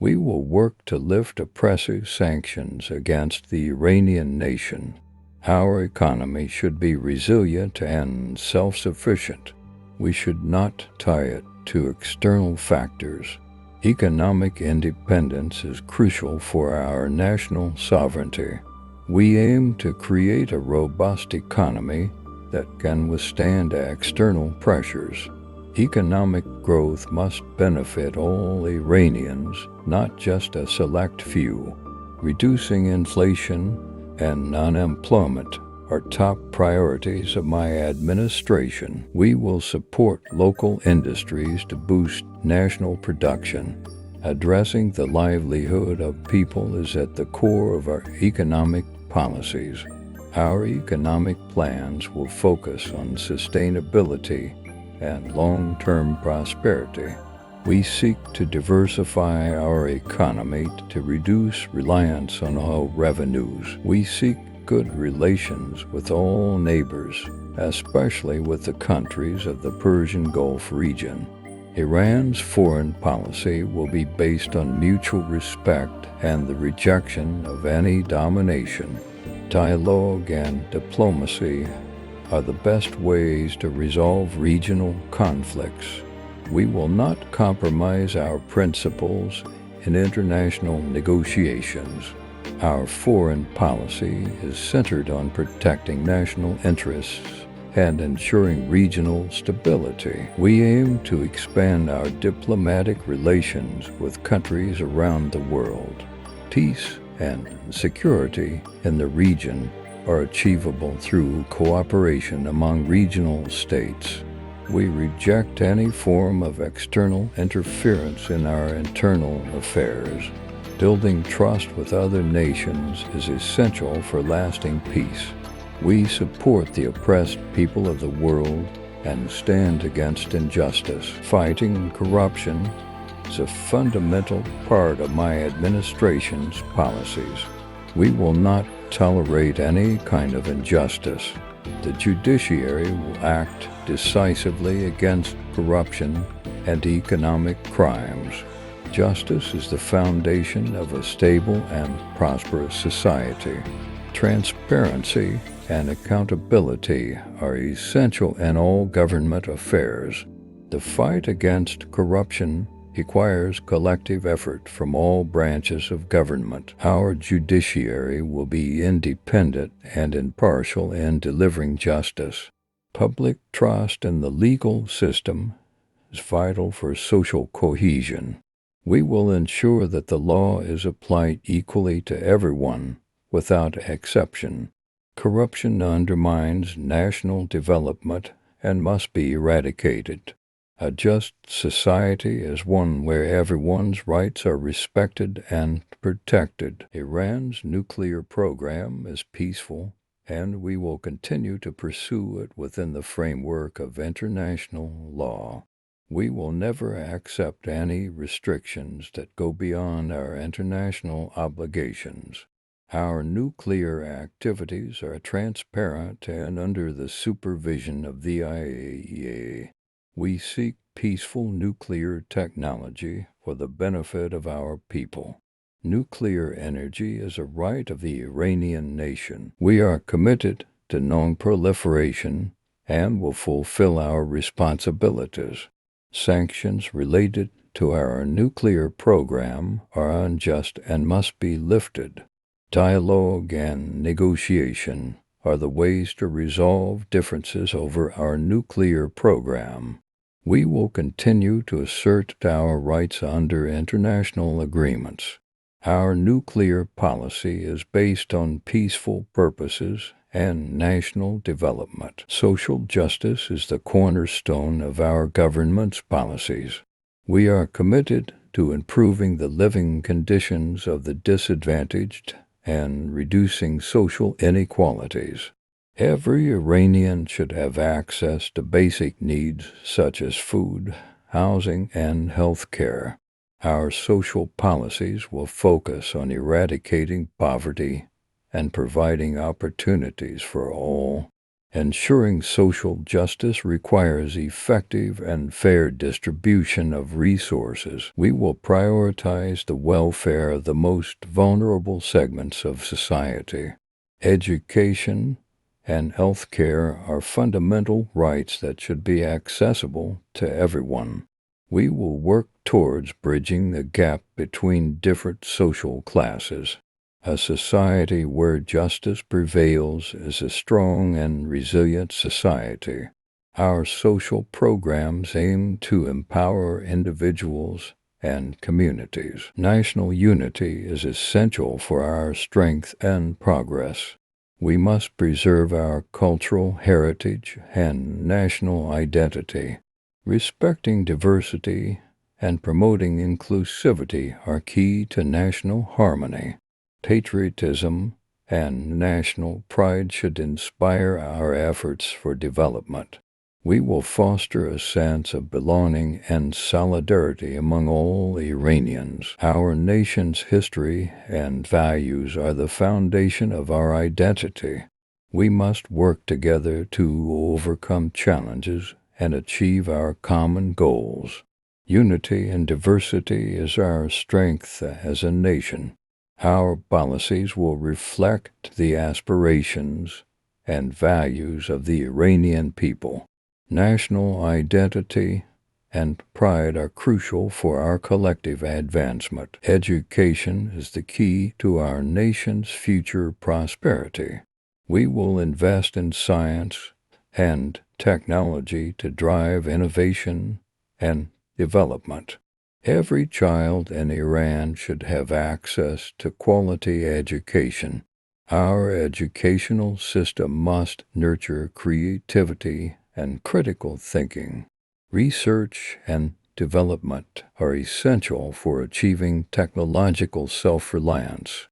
We will work to lift oppressive sanctions against the Iranian nation. Our economy should be resilient and self-sufficient. We should not tie it to external factors. Economic independence is crucial for our national sovereignty. We aim to create a robust economy that can withstand external pressures. Economic growth must benefit all Iranians, not just a select few. Reducing inflation and unemployment are top priorities of my administration. We will support local industries to boost national production. Addressing the livelihood of people is at the core of our economic policies. Our economic plans will focus on sustainability and long-term prosperity. We seek to diversify our economy to reduce reliance on oil revenues. We seek good relations with all neighbors, especially with the countries of the Persian Gulf region. Iran's foreign policy will be based on mutual respect and the rejection of any domination. Dialogue and diplomacy are the best ways to resolve regional conflicts. We will not compromise our principles in international negotiations. Our foreign policy is centered on protecting national interests and ensuring regional stability. We aim to expand our diplomatic relations with countries around the world. Peace and security in the region are achievable through cooperation among regional states. We reject any form of external interference in our internal affairs. Building trust with other nations is essential for lasting peace. We support the oppressed people of the world and stand against injustice. Fighting corruption is a fundamental part of my administration's policies. We will not tolerate any kind of injustice. The judiciary will act decisively against corruption and economic crimes. Justice is the foundation of a stable and prosperous society. Transparency and accountability are essential in all government affairs. The fight against corruption requires collective effort from all branches of government. Our judiciary will be independent and impartial in delivering justice. Public trust in the legal system is vital for social cohesion. We will ensure that the law is applied equally to everyone, without exception. Corruption undermines national development and must be eradicated. A just society is one where everyone's rights are respected and protected. Iran's nuclear program is peaceful, and we will continue to pursue it within the framework of international law. We will never accept any restrictions that go beyond our international obligations. Our nuclear activities are transparent and under the supervision of the IAEA. We seek peaceful nuclear technology for the benefit of our people. Nuclear energy is a right of the Iranian nation. We are committed to non-proliferation and will fulfill our responsibilities. Sanctions related to our nuclear program are unjust and must be lifted. Dialogue and negotiation are the ways to resolve differences over our nuclear program. We will continue to assert our rights under international agreements. Our nuclear policy is based on peaceful purposes and national development. Social justice is the cornerstone of our government's policies. We are committed to improving the living conditions of the disadvantaged and reducing social inequalities. Every Iranian should have access to basic needs such as food, housing, and health care. Our social policies will focus on eradicating poverty and providing opportunities for all. Ensuring social justice requires effective and fair distribution of resources. We will prioritize the welfare of the most vulnerable segments of society. Education and health care are fundamental rights that should be accessible to everyone. We will work towards bridging the gap between different social classes. A society where justice prevails is a strong and resilient society. Our social programs aim to empower individuals and communities. National unity is essential for our strength and progress. We must preserve our cultural heritage and national identity. Respecting diversity and promoting inclusivity are key to national harmony. Patriotism and national pride should inspire our efforts for development. We will foster a sense of belonging and solidarity among all Iranians. Our nation's history and values are the foundation of our identity. We must work together to overcome challenges and achieve our common goals. Unity and diversity is our strength as a nation. Our policies will reflect the aspirations and values of the Iranian people. National identity and pride are crucial for our collective advancement. Education is the key to our nation's future prosperity. We will invest in science and technology to drive innovation and development. Every child in Iran should have access to quality education. Our educational system must nurture creativity and critical thinking. Research and development are essential for achieving technological self-reliance.